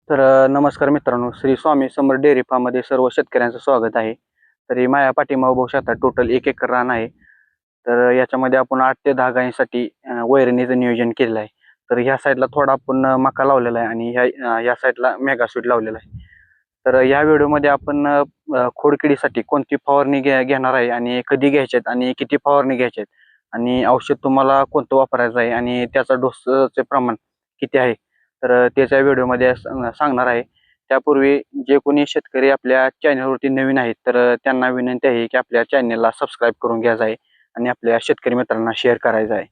नमस्कार मित्रांनो, श्री स्वामी समर्थ डेअरी फार्ममध्ये सर्व शेतकऱ्यांचं स्वागत आहे. तरी माझ्या पाठीमागं बघू शकता टोटल 1 एकर रान आहे. तर याच्यामध्ये आपण 8 ते 10 गायींसाठी वैरणीचं नियोजन केलेलं आहे. तर ह्या साईडला थोडा आपण मका लावलेला आहे आणि ह्या साईडला मेगा स्वीट लावलेला आहे. तर ह्या व्हिडिओमध्ये आपण खोडकिडीसाठी कोणती फवारणी घेणार आहे आणि कधी घ्यायचे आहेत आणि किती फवारणी घ्यायचे आहेत आणि औषध तुम्हाला कोणतं वापरायचं आहे आणि त्याचा डोसचे प्रमाण किती आहे. तर त्याच्या व्हिडिओमध्ये सांगणार आहे. त्यापूर्वी जे कोणी शेतकरी आपल्या चॅनलवरती नवीन आहेत तर त्यांना विनंती आहे की आपल्या चॅनलला सबस्क्राईब करून घ्यायचं आहे आणि आपल्या शेतकरी मित्रांना शेअर करायचं आहे.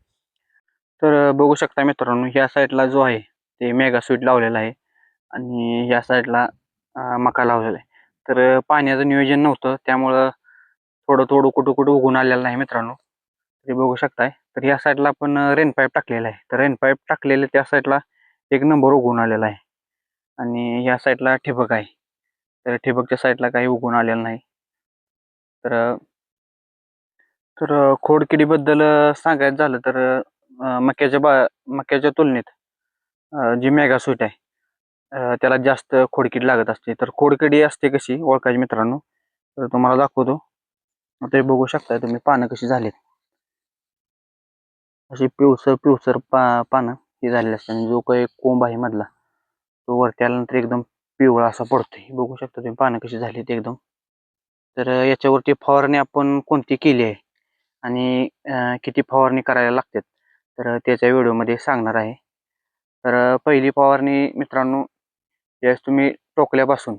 तर बघू शकता मित्रांनो, ह्या साईडला जो आहे ते मेगा स्वीट लावलेला आहे आणि ह्या साईडला मका लावलेला आहे. तर पाण्याचं नियोजन नव्हतं त्यामुळं थोडं थोडं कुठं कुठं उगून आलेलं नाही मित्रांनो. ते बघू शकताय. तर या साईडला आपण रेन पाईप टाकलेला आहे. तर रेन पाईप टाकलेले त्या साईडला एक नंबर उगवून आलेला आहे आणि या साईडला ठिबक आहे. तर ठिबकच्या साईडला काही उगवून आलेलं नाही. तर तर खोडकिडीबद्दल सांगायचं झालं तर मक्याच्या तुलनेत जी मेगा स्वीट आहे त्याला जास्त खोडकीड लागत असते. तर खोडकिडी असते कशी ओळखायची मित्रांनो, तर तुम्हाला दाखवतो. ते बघू शकता तुम्ही पानं कशी झालीत. अशी पिवसर पिवसर पानं ही झालेली असते आणि जो काही कोंब आहे मधला तो वरती आल्यानंतर एकदम पिवळा असा पडतोय. बघू शकता तुम्ही पानं कशी झालीत एकदम. तर याच्यावरती फवारणी आपण कोणती केली आहे आणि किती फवारणी करायला लागतात तर त्याच्या व्हिडिओमध्ये सांगणार आहे. तर पहिली फवारणी मित्रांनो, ज्यावेळेस तुम्ही टोकल्यापासून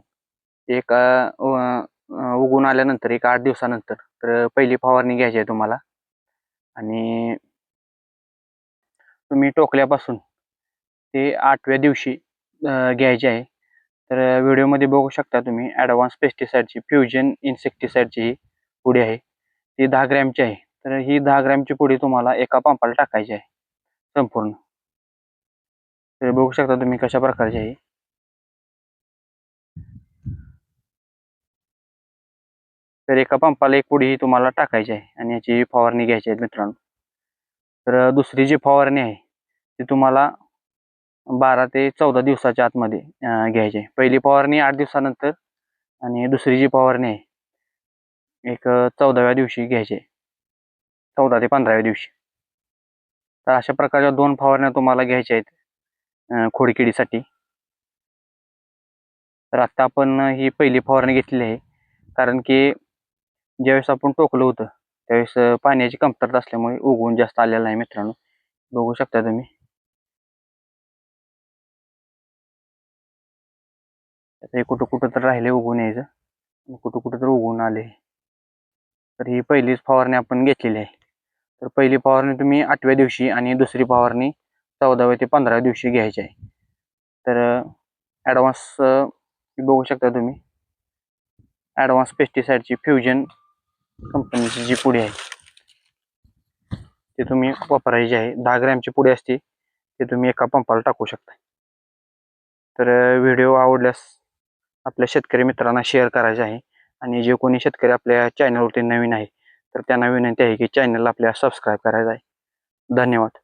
एक उगवून आल्यानंतर एक 8 दिवसानंतर तर पहिली फवारणी घ्यायची आहे तुम्हाला आणि तुम्ही टोकल्यापासून ते 8व्या दिवशी घ्यायची आहे. तर व्हिडिओमध्ये बघू शकता तुम्ही ॲडव्हान्स पेस्टिसाइडची फ्युजन इन्सेक्टिसाइडची ही पुडी आहे. ती 10 ग्रॅमची आहे. तर ही 10 ग्रॅमची पुडी तुम्हाला एका पंपाला टाकायची आहे संपूर्ण. तर बघू शकता तुम्ही कशा प्रकारची आहे. तर एका पंपाला एक पुडी ही तुम्हाला टाकायची आहे आणि याची फवारणी घ्यायची आहे मित्रांनो. तर दुसरी जी फवारणी आहे ती तुम्हाला 12 ते 14 दिवसाच्या आतमध्ये घ्यायची आहे. पहिली फवारणी 8 दिवसानंतर आणि दुसरी जी फवारणी आहे एक 14व्या दिवशी घ्यायची आहे. 14 ते 15व्या दिवशी. तर अशा प्रकारच्या 2 फवारण्या तुम्हाला घ्यायच्या आहेत खोडकिडीसाठी. तर आता आपण ही पहिली फवारणी घेतलेली आहे. कारण की ज्यावेळेस आपण टोकलं होतं त्यावेळेस पाण्याची कमतरता असल्यामुळे उगवून जास्त आलेलं नाही मित्रांनो. बघू शकता तुम्ही. आता हे कुठं कुठं तर राहिले उगवून यायचं आणि कुठं कुठं तर उगवून आले. तर ही पहिलीच फवारणी आपण घेतलेली आहे. तर पहिली फवारणी तुम्ही 8व्या दिवशी आणि दुसरी फवारणी 14व्या ते 15व्या दिवशी घ्यायची आहे. तर ॲडव्हान्स बघू शकता तुम्ही ॲडव्हान्स पेस्टिसाइडची फ्युजन कंपनीची जी पुडी आहे ती तुम्ही वापरायची आहे. 10 ग्रॅमची पुडी असते ती तुम्ही एका पंपाला टाकू शकता. तर व्हिडिओ आवडल्यास आपल्या शेतकरी मित्रांना शेअर करायचे आहे आणि जे कोणी शेतकरी आपल्या चॅनलवरती नवीन आहे तर त्यांना विनंती आहे की चॅनलला आपल्या सबस्क्राईब करायचं आहे. धन्यवाद.